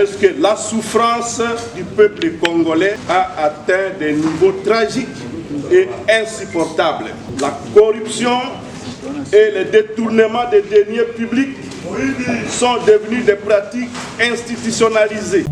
est-ce que la souffrance du peuple congolais a atteint des niveaux tragiques et insupportables. La corruption et le détournement des deniers publics sont devenus des pratiques institutionnalisées.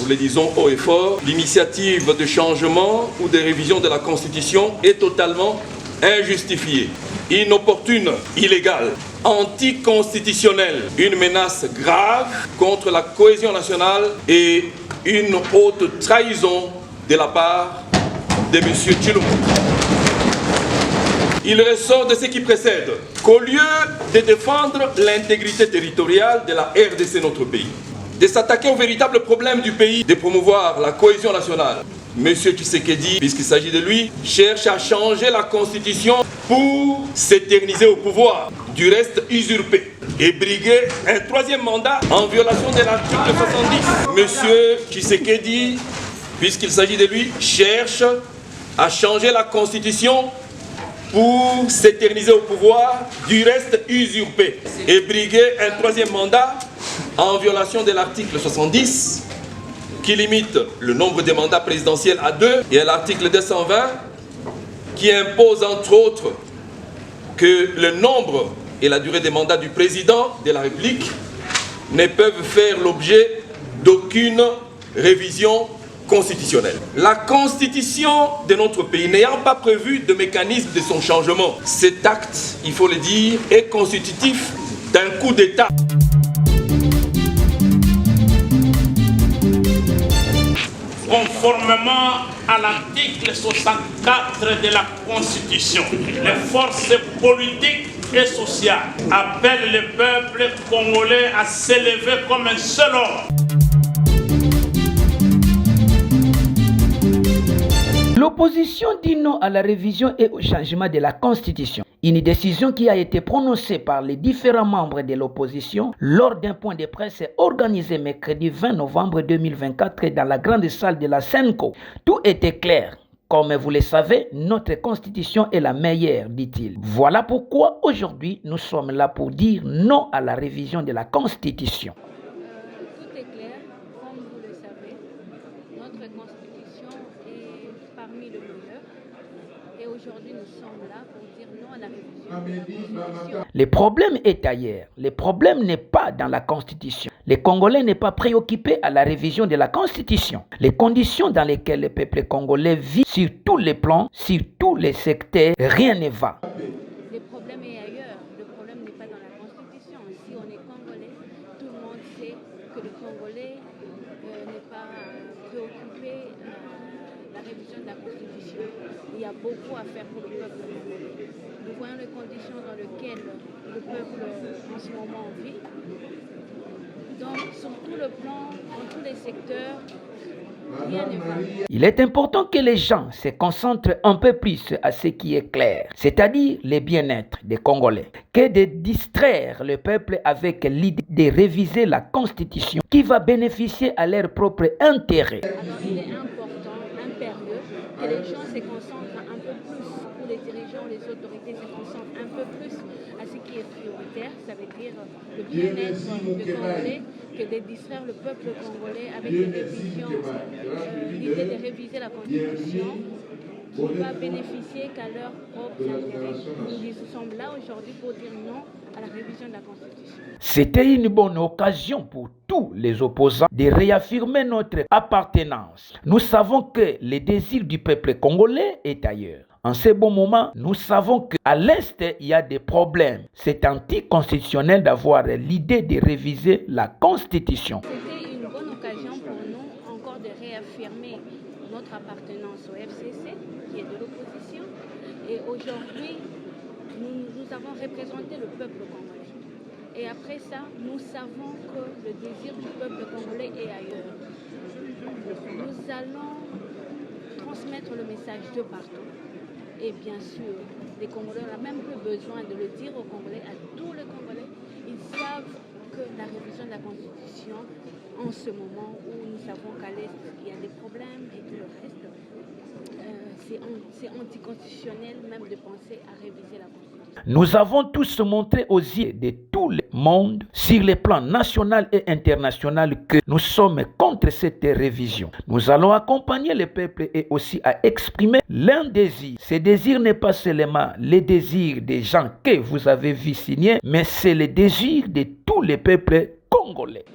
Nous le disons haut et fort, l'initiative de changement ou de révision de la Constitution est totalement injustifiée, inopportune, illégale, anticonstitutionnelle, une menace grave contre la cohésion nationale et une haute trahison de la part de M. Tshilombo. Il ressort de ce qui précède qu'au lieu de défendre l'intégrité territoriale de la RDC, notre pays, de s'attaquer aux véritables problèmes du pays, de promouvoir la cohésion nationale, M. Tshisekedi, puisqu'il s'agit de lui, cherche à changer la constitution pour s'éterniser au pouvoir, du reste usurpé, et briguer un troisième mandat en violation de l'article 70. M. Tshisekedi, puisqu'il s'agit de lui, cherche à changer la constitution pour s'éterniser au pouvoir, du reste usurpé, et briguer un troisième mandat en violation de l'article 70 qui limite le nombre de mandats présidentiels à 2 et à l'article 220 qui impose entre autres que le nombre et la durée des mandats du président de la République ne peuvent faire l'objet d'aucune révision constitutionnelle. La constitution de notre pays n'ayant pas prévu de mécanisme de son changement, cet acte, il faut le dire, est constitutif d'un coup d'État. Conformément à l'article 64 de la Constitution, les forces politiques et sociales appellent le peuple congolais à s'élever comme un seul homme. L'opposition dit non à la révision et au changement de la Constitution. Une décision qui a été prononcée par les différents membres de l'opposition lors d'un point de presse organisé mercredi 20 novembre 2024 dans la grande salle de la Senco. Tout était clair. Comme vous le savez, notre constitution est la meilleure, dit-il. Voilà pourquoi aujourd'hui nous sommes là pour dire non à la révision de la Constitution. Tout est clair, comme vous le savez, notre constitution est parmi les meilleures. Et aujourd'hui nous sommes là pour dire non à la révision de la Constitution. Le problème est ailleurs. Le problème n'est pas dans la Constitution. Les Congolais n'est pas préoccupés à la révision de la Constitution. Les conditions dans lesquelles le peuple congolais vit sur tous les plans, sur tous les secteurs, rien ne va. Le problème est ailleurs. Le problème n'est pas dans la Constitution. Si on est Congolais, tout le monde sait que le Congolais n'est pas préoccupé à la révision de la Constitution. Il y a beaucoup à faire pour le peuple congolais. Nous voyons les conditions dans lesquelles le peuple en ce moment vit. Donc, sur tout le plan, dans tous les secteurs, rien ne va. Il est important que les gens se concentrent un peu plus à ce qui est clair, c'est-à-dire le bien-être des Congolais, que de distraire le peuple avec l'idée de réviser la Constitution qui va bénéficier à leur propre intérêt. Alors, il est important, impérieux, que les gens se concentrent un peu plus, ou les dirigeants, les autorités se concentrent un peu plus à ce qui est prioritaire, ça veut dire le bien-être des Congolais, que de distraire le peuple congolais avec l'idée de réviser la Constitution qui va bénéficier qu'à leurs propres intérêts. Nous sommes là aujourd'hui pour dire non à la révision de la Constitution. C'était une bonne occasion pour tous les opposants de réaffirmer notre appartenance. Nous savons que le désir du peuple congolais est ailleurs. En ce bon moment, nous savons qu'à l'Est, il y a des problèmes. C'est anticonstitutionnel d'avoir l'idée de réviser la Constitution. C'était une bonne occasion pour nous encore de réaffirmer notre appartenance au FCC, qui est de l'opposition. Et aujourd'hui, nous avons représenté le peuple congolais. Et après ça, nous savons que le désir du peuple congolais est ailleurs. Nous allons transmettre le message de partout. Et bien sûr, les Congolais n'ont même plus besoin de le dire aux Congolais, à tous les Congolais. Ils savent que la révision de la Constitution, en ce moment où nous savons qu'à l'Est, il y a des problèmes et tout le reste, c'est anticonstitutionnel même de penser à réviser la Constitution. Nous avons tous montré aux yeux de tout le monde, sur les plans national et international, que nous sommes contre cette révision. Nous allons accompagner le peuple et aussi à exprimer leur désir. Ce désir n'est pas seulement le désir des gens que vous avez vu signer, mais c'est le désir de tous les peuples congolais.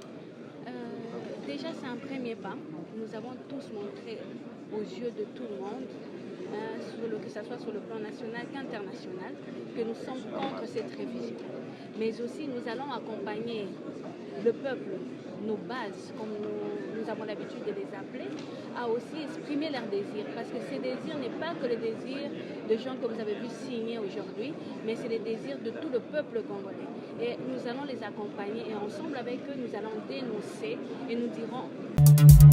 Déjà, c'est un premier pas. Nous avons tous montré aux yeux de tout le monde, que ce soit sur le plan national qu'international, que nous sommes contre cette révision. Mais aussi, nous allons accompagner le peuple, nos bases, comme nous avons l'habitude de les appeler, à aussi exprimer leurs désirs. Parce que ces désirs n'est pas que le désir de gens que vous avez vu signer aujourd'hui, mais c'est le désir de tout le peuple congolais. Et nous allons les accompagner et ensemble avec eux, nous allons dénoncer et nous dirons...